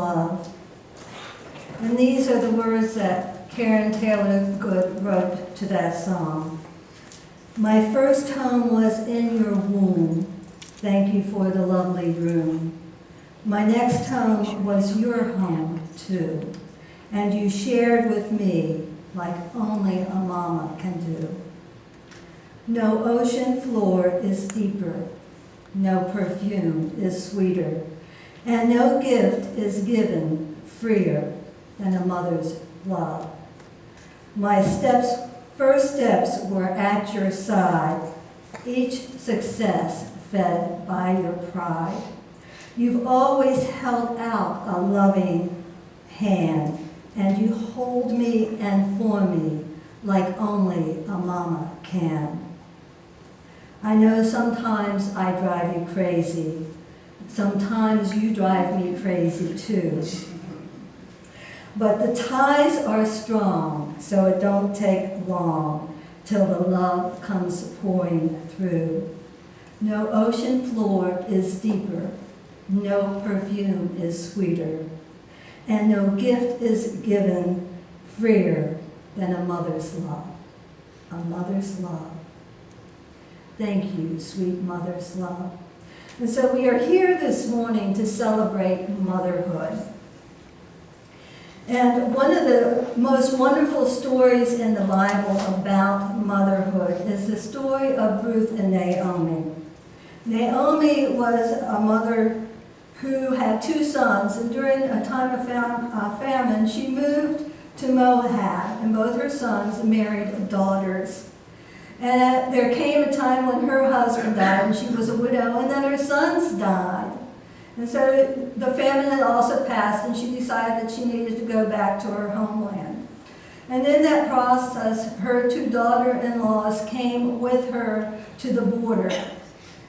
love. And these are the words that Karen Taylor Good wrote to that song. My first home was in your womb. Thank you for the lovely room. My next home was your home, too. And you shared with me like only a mama can do. No ocean floor is deeper. No perfume is sweeter. And no gift is given freer than a mother's love. My first steps were at your side, each success fed by your pride. You've always held out a loving hand, and you hold me and form me like only a mama can. I know sometimes I drive you crazy. Sometimes you drive me crazy too. But the ties are strong, so it don't take long till the love comes pouring through. No ocean floor is deeper, no perfume is sweeter, and no gift is given freer than a mother's love. A mother's love. Thank you, sweet mother's love. And so we are here this morning to celebrate motherhood. And one of the most wonderful stories in the Bible about motherhood is the story of Ruth and Naomi. Naomi was a mother who had two sons, and during a time of famine, she moved to Moab, and both her sons married daughters. And there came a time when her husband died, and she was a widow, and then her sons died. And so the famine had also passed, and she decided that she needed to go back to her homeland. And in that process, her two daughter-in-laws came with her to the border.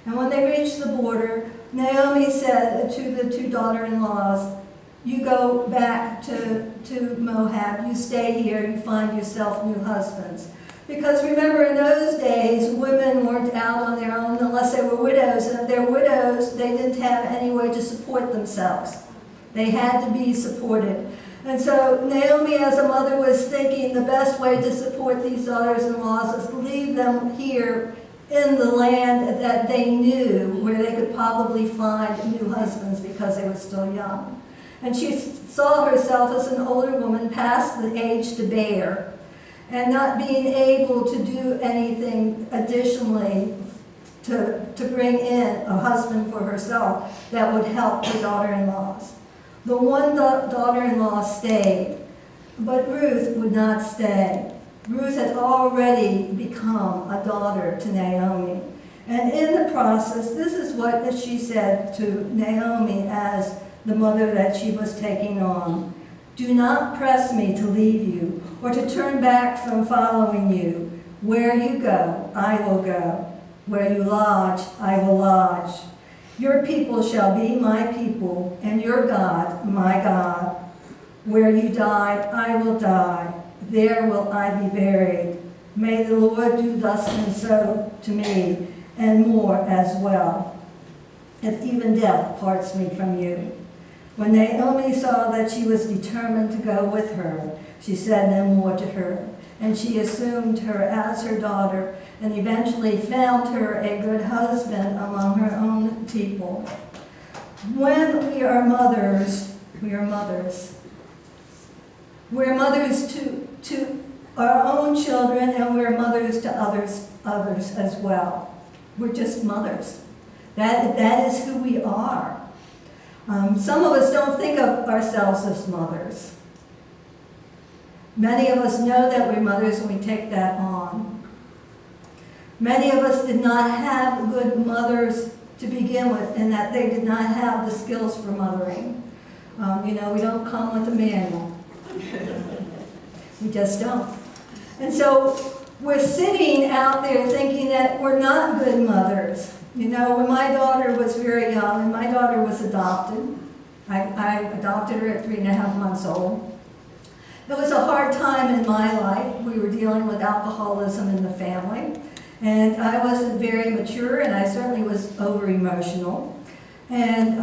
And when they reached the border, Naomi said to the two daughter-in-laws, you go back to Moab, you stay here, you find yourself new husbands. Because remember, in those days, women weren't out on their own unless they were widows. And if they're widows, they didn't have any way to support themselves. They had to be supported. And so Naomi, as a mother, was thinking the best way to support these daughters-in-law is to leave them here in the land that they knew, where they could probably find new husbands because they were still young. And she saw herself as an older woman past the age to bear, and not being able to do anything additionally to bring in a husband for herself that would help her daughter-in-laws. The one daughter-in-law stayed, but Ruth would not stay. Ruth had already become a daughter to Naomi. And in the process, this is what she said to Naomi as the mother that she was taking on. Do not press me to leave you or to turn back from following you. Where you go, I will go. Where you lodge, I will lodge. Your people shall be my people, and your God, my God. Where you die, I will die. There will I be buried. May the Lord do thus and so to me, and more as well, if even death parts me from you. When Naomi saw that she was determined to go with her, she said no more to her, and she assumed her as her daughter, and eventually found her a good husband among her own people. When we are mothers, we are mothers. We're mothers to our own children, and we're mothers to others as well. We're just mothers. That is who we are. Some of us don't think of ourselves as mothers. Many of us know that we're mothers and we take that on. Many of us did not have good mothers to begin with, in that they did not have the skills for mothering. We don't come with a manual. We just don't. And so we're sitting out there thinking that we're not good mothers. When my daughter was very young, and my daughter was adopted, I adopted her at 3.5 months old. It was a hard time in my life. We were dealing with alcoholism in the family, and I wasn't very mature, and I certainly was over-emotional. And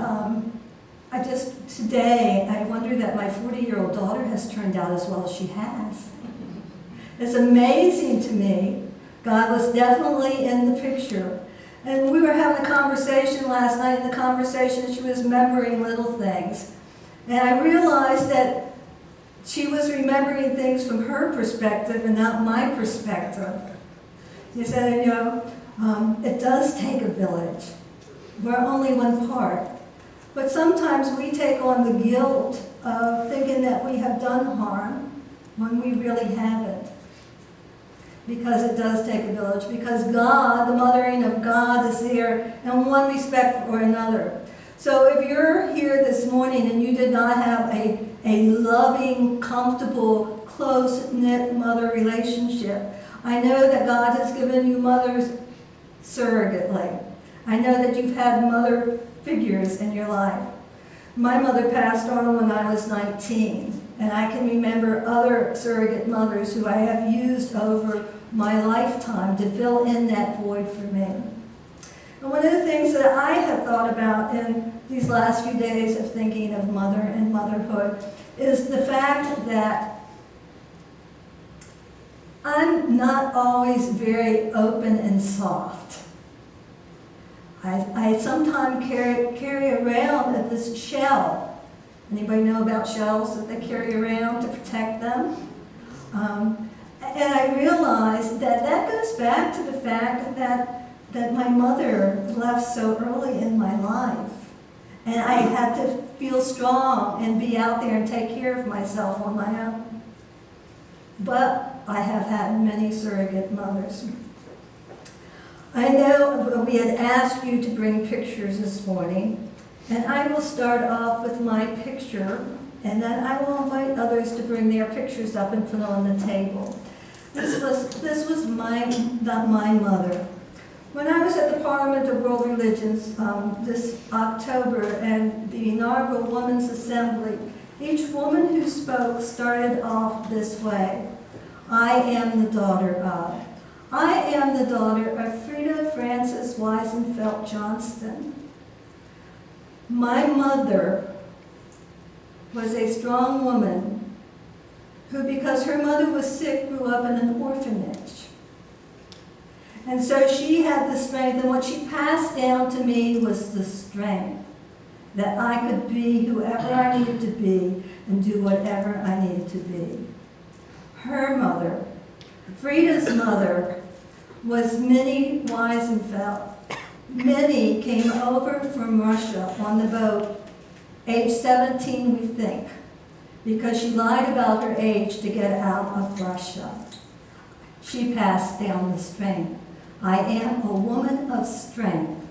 Today, I wonder that my 40-year-old daughter has turned out as well as she has. It's amazing to me. God was definitely in the picture. And we were having a conversation last night. In the conversation, she was remembering little things. And I realized that she was remembering things from her perspective and not my perspective. He said, it does take a village. We're only one part. But sometimes we take on the guilt of thinking that we have done harm when we really haven't. Because it does take a village. Because God, the mothering of God, is there in one respect or another. So if you're here this morning and you did not have a loving, comfortable, close-knit mother relationship, I know that God has given you mothers surrogately. I know that you've had mother figures in your life. My mother passed on when I was 19, and I can remember other surrogate mothers who I have used over my lifetime to fill in that void for me. And one of the things that I have thought about in these last few days of thinking of mother and motherhood is the fact that I'm not always very open and soft. I sometimes carry around this shell. Anybody know about shells that they carry around to protect them? And I realized that goes back to the fact that my mother left so early in my life. And I had to feel strong and be out there and take care of myself on my own. But I have had many surrogate mothers. I know we had asked you to bring pictures this morning, and I will start off with my picture, and then I will invite others to bring their pictures up and put on the table. This was my mother. When I was at the Parliament of World Religions this October and the inaugural Women's Assembly, each woman who spoke started off this way. I am the daughter of. I am the daughter of Frida Frances Weisenfeld Johnston. My mother was a strong woman who, because her mother was sick, grew up in an orphanage. And so she had the strength, and what she passed down to me was the strength that I could be whoever I needed to be and do whatever I needed to be. Her mother, Frida's mother, was Minnie Weisenfeld. Minnie came over from Russia on the boat, age 17, we think, because she lied about her age to get out of Russia. She passed down the strength. I am a woman of strength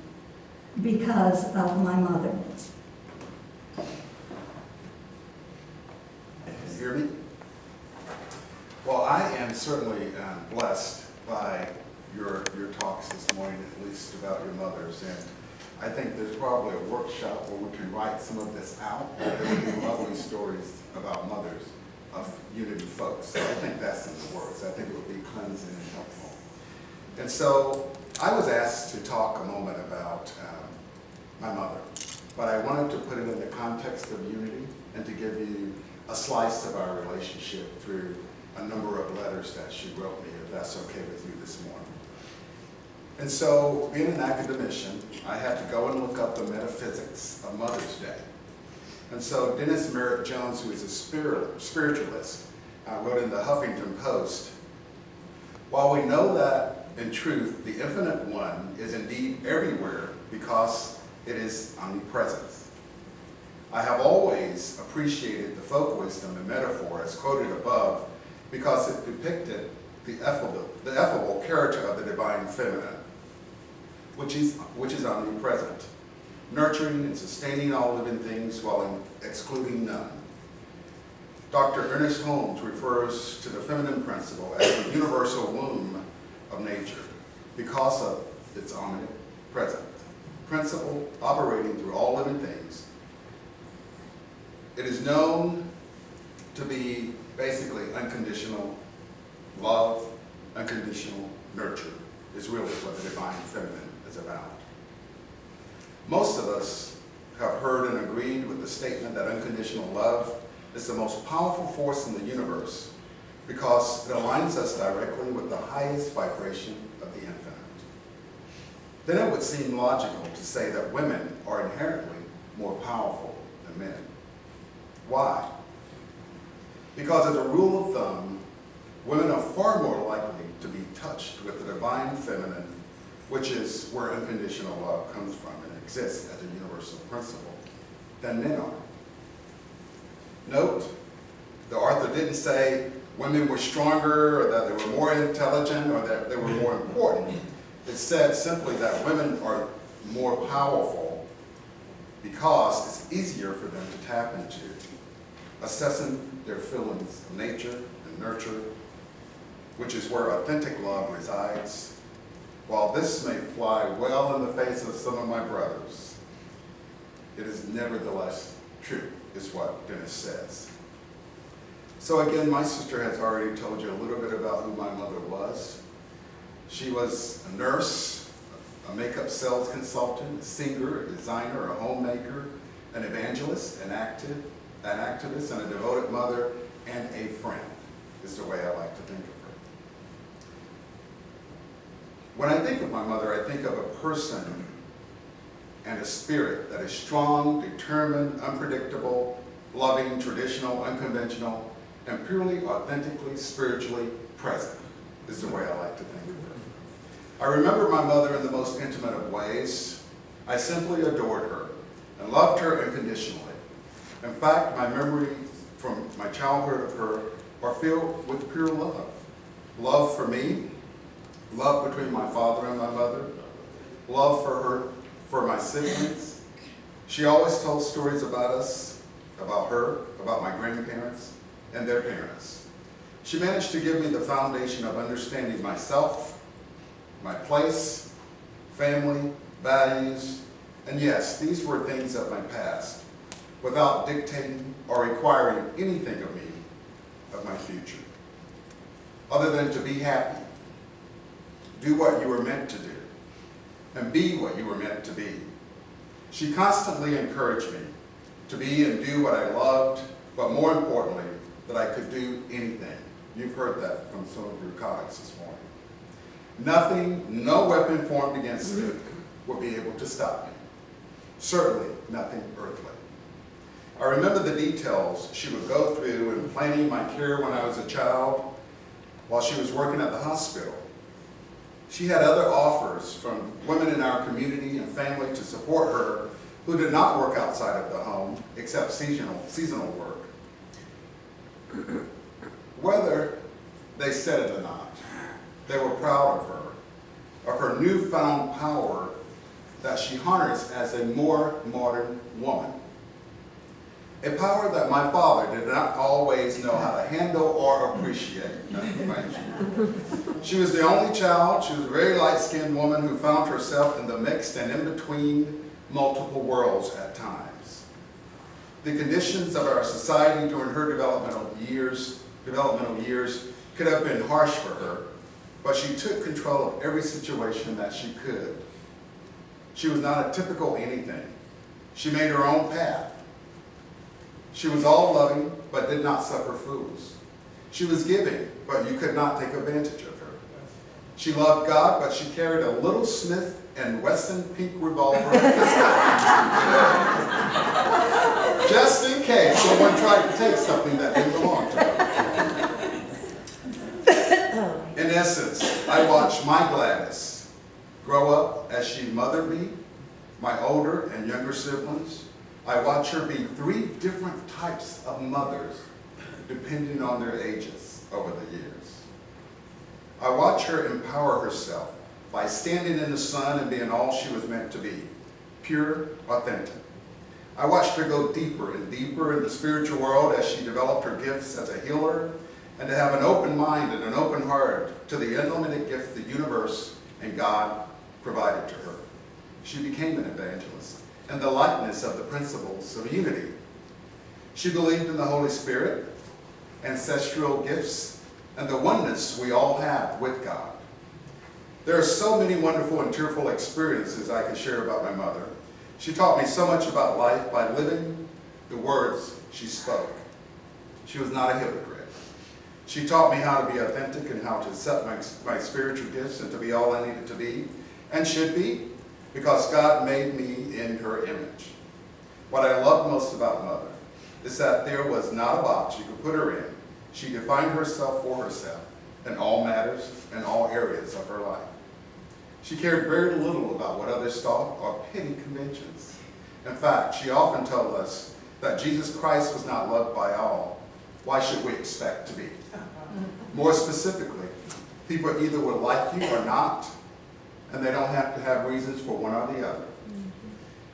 because of my mother. Can you hear me? Well, I am certainly blessed by your talks this morning, at least about your mothers. And I think there's probably a workshop where we can write some of this out. There would be lovely stories about mothers of Unity folks. So I think that's in the works. I think it would be cleansing and helpful. And so I was asked to talk a moment about my mother, but I wanted to put it in the context of Unity and to give you a slice of our relationship through a number of letters that she wrote me, if that's okay with you this morning. And so, being an academician, I had to go and look up the metaphysics of Mother's Day. And so Dennis Merritt Jones, who is a spiritualist, wrote in the Huffington Post, "While we know that, in truth, the Infinite One is indeed everywhere because it is omnipresent, I have always appreciated the folk wisdom and metaphor as quoted above because it depicted the effable character of the divine feminine, which is omnipresent, nurturing and sustaining all living things while excluding none. Dr. Ernest Holmes refers to the feminine principle as the universal womb of nature because of its omnipresent principle operating through all living things. It is known to be basically unconditional love, unconditional nurture is really what the divine feminine is about. Most of us have heard and agreed with the statement that unconditional love is the most powerful force in the universe because it aligns us directly with the highest vibration of the infinite. Then it would seem logical to say that women are inherently more powerful than men. Why? Because as a rule of thumb, women are far more likely to be touched with the divine feminine, which is where unconditional love comes from and exists as a universal principle, than men are. Note, the author didn't say women were stronger or that they were more intelligent or that they were more important. It said simply that women are more powerful because it's easier for them to tap into, assessing their feelings of nature and nurture, which is where authentic love resides. While this may fly well in the face of some of my brothers, it is nevertheless true, is what Dennis says. So again, my sister has already told you a little bit about who my mother was. She was a nurse, a makeup sales consultant, a singer, a designer, a homemaker, an evangelist, an activist, and a devoted mother, and a friend, is the way I like to think of her. When I think of my mother, I think of a person and a spirit that is strong, determined, unpredictable, loving, traditional, unconventional, and purely, authentically, spiritually present, is the way I like to think of her. I remember my mother in the most intimate of ways. I simply adored her and loved her unconditionally. In fact, my memories from my childhood of her are filled with pure love. Love for me, love between my father and my mother, love for her, for my siblings. She always told stories about us, about her, about my grandparents and their parents. She managed to give me the foundation of understanding myself, my place, family, values, and yes, these were things of my past, without dictating or requiring anything of me, of my future, other than to be happy, do what you were meant to do, and be what you were meant to be. She constantly encouraged me to be and do what I loved, but more importantly, that I could do anything. You've heard that from some of your colleagues this morning. Nothing, no weapon formed against me would be able to stop me. Certainly nothing earthly. I remember the details she would go through in planning my care when I was a child while she was working at the hospital. She had other offers from women in our community and family to support her who did not work outside of the home except seasonal work. Whether they said it or not, they were proud of her newfound power that she harnessed as a more modern woman. A power that my father did not always know how to handle or appreciate. She was the only child. She was a very light-skinned woman who found herself in the mixed and in-between multiple worlds at times. The conditions of our society during her developmental years could have been harsh for her, but she took control of every situation that she could. She was not a typical anything. She made her own path. She was all-loving, but did not suffer fools. She was giving, but you could not take advantage of her. She loved God, but she carried a little Smith & Wesson pink revolver just in case someone tried to take something that didn't belong to her. In essence, I watched my Gladys grow up as she mothered me, my older and younger siblings. I watched her be 3 different types of mothers, depending on their ages over the years. I watched her empower herself by standing in the sun and being all she was meant to be, pure, authentic. I watched her go deeper and deeper in the spiritual world as she developed her gifts as a healer, and to have an open mind and an open heart to the unlimited gift the universe and God provided to her. She became an evangelist and the likeness of the principles of unity. She believed in the Holy Spirit, ancestral gifts, and the oneness we all have with God. There are so many wonderful and tearful experiences I could share about my mother, She taught me so much about life by living the words she spoke. She was not a hypocrite. She taught me how to be authentic and how to accept my spiritual gifts and to be all I needed to be and should be, because God made me in her image. What I love most about Mother is that there was not a box you could put her in. She defined herself for herself in all matters and all areas of her life. She cared very little about what others thought or petty conventions. In fact, she often told us that Jesus Christ was not loved by all. Why should we expect to be? More specifically, people either will like you or not, and they don't have to have reasons for one or the other.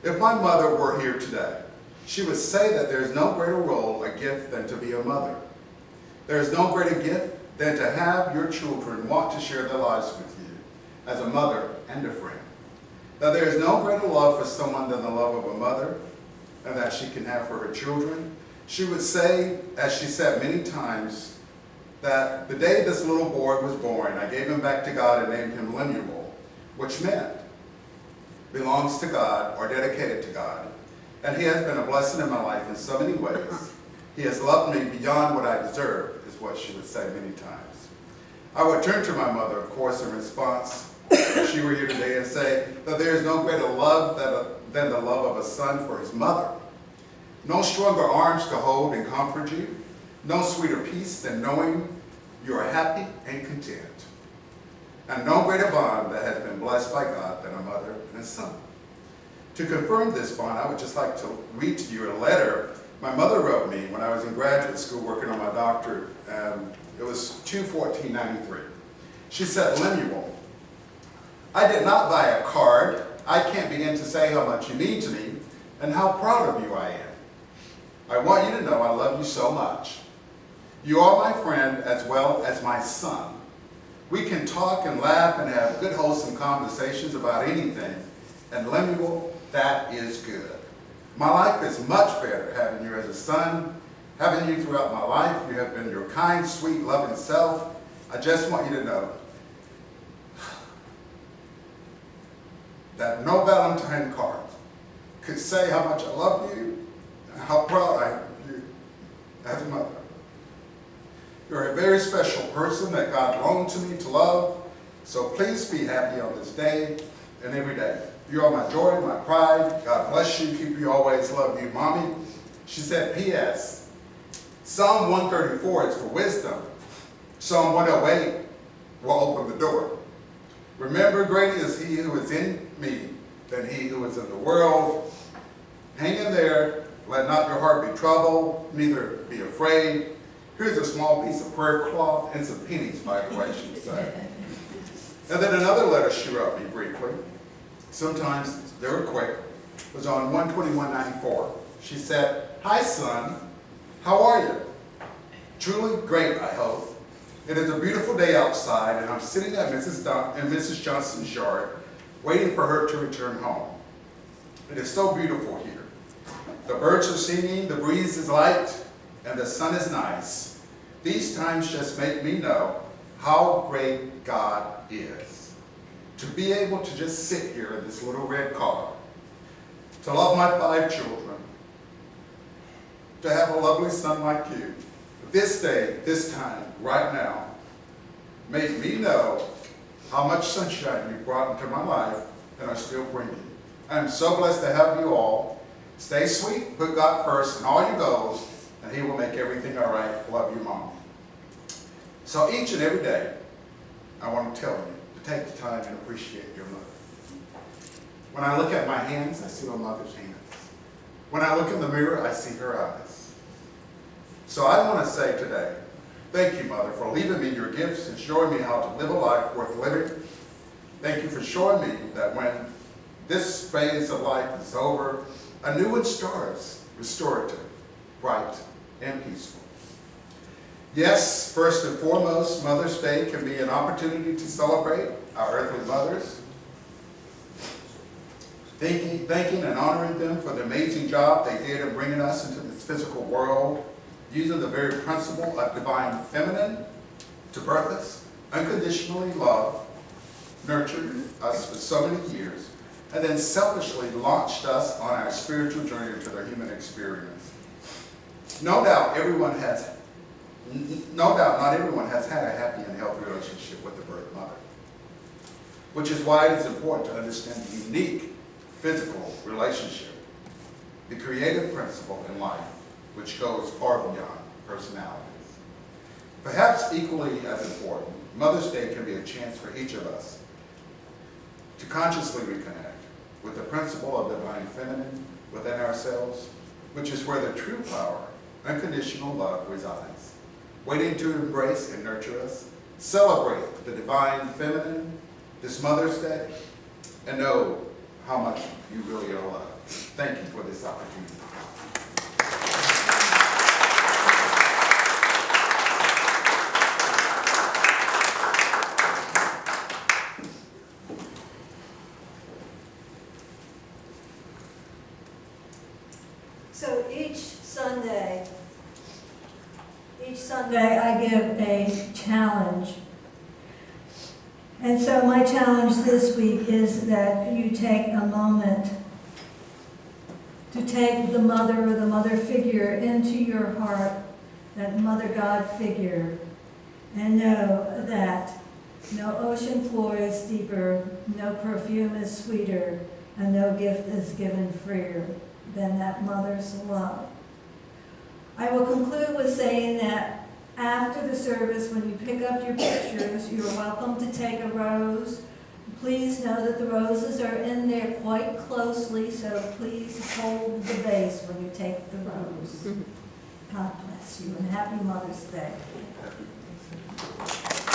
If my mother were here today, she would say that there is no greater role or gift than to be a mother. There is no greater gift than to have your children want to share their lives with you as a mother and a friend. That there is no greater love for someone than the love of a mother, and that she can have for her children. She would say, as she said many times, that the day this little boy was born, I gave him back to God and named him Lemuel, which meant belongs to God or dedicated to God. And he has been a blessing in my life in so many ways. He has loved me beyond what I deserve, is what she would say many times. I would turn to my mother, of course, in response, if she were here today, and say that there is no greater love than the love of a son for his mother. No stronger arms to hold and comfort you. No sweeter peace than knowing you are happy and content. And no greater bond that has been blessed by God than a mother and a son. To confirm this bond, I would just like to read to you a letter my mother wrote me when I was in graduate school working on my doctorate. It was 2/14/93. She said, Lemuel, I did not buy a card. I can't begin to say how much you mean to me and how proud of you I am. I want you to know I love you so much. You are my friend as well as my son. We can talk and laugh and have good, wholesome conversations about anything. And Lemuel, that is good. My life is much better having you as a son, having you throughout my life. You have been your kind, sweet, loving self. I just want you to know that no Valentine card could say how much I love you and how proud I am of you as a mother. You're a very special person that God loaned to me to love, so please be happy on this day and every day. You are my joy, my pride. God bless you, keep you always, love you, Mommy. She said, P.S. Psalm 134 is for wisdom. Psalm 108 will open the door. Remember, greater is he who is in me than he who is in the world. Hang in there. Let not your heart be troubled, neither be afraid. Here's a small piece of prayer cloth and some pennies, by the way, she would say. And then another letter she wrote me briefly. Sometimes they were quick. It was on 1/21/94. She said, Hi, son. How are you? Truly great, I hope. It is a beautiful day outside, and I'm sitting at Mrs. Johnson's yard, waiting for her to return home. It is so beautiful here. The birds are singing, the breeze is light, and the sun is nice. These times just make me know how great God is. To be able to just sit here in this little red car, to love my 5 children, to have a lovely son like you, this day, this time, right now, made me know how much sunshine you brought into my life and are still bringing. I'm so blessed to have you all. Stay sweet, put God first in all your goals, and he will make everything all right. Love you, Mom. So each and every day, I want to tell you to take the time and appreciate your mother. When I look at my hands, I see my mother's hands. When I look in the mirror, I see her eyes. So I want to say today, thank you, Mother, for leaving me your gifts and showing me how to live a life worth living. Thank you for showing me that when this phase of life is over, a new one starts, restorative, bright, and peaceful. Yes, first and foremost, Mother's Day can be an opportunity to celebrate our earthly mothers, thanking and honoring them for the amazing job they did in bringing us into this physical world, using the very principle of divine feminine to birth us, unconditionally love, nurtured us for so many years, and then selfishly launched us on our spiritual journey into the human experience. No doubt not everyone has had a happy and healthy relationship with the birth mother, which is why it is important to understand the unique physical relationship, the creative principle in life, which goes far beyond personalities. Perhaps equally as important, Mother's Day can be a chance for each of us to consciously reconnect with the principle of divine feminine within ourselves, which is where the true power, unconditional love resides, waiting to embrace and nurture us. Celebrate the divine feminine this Mother's Day, and know how much you really are loved. Thank you for this opportunity. So each Sunday I give a challenge. And so my challenge this week is that you take a moment to take the mother or the mother figure into your heart, that Mother God figure, and know that no ocean floor is deeper, no perfume is sweeter, and no gift is given freer than that mother's love. I will conclude with saying that after the service, when you pick up your pictures, you're welcome to take a rose. Please know that the roses are in there quite closely, so please hold the vase when you take the rose. God bless you, and happy Mother's Day.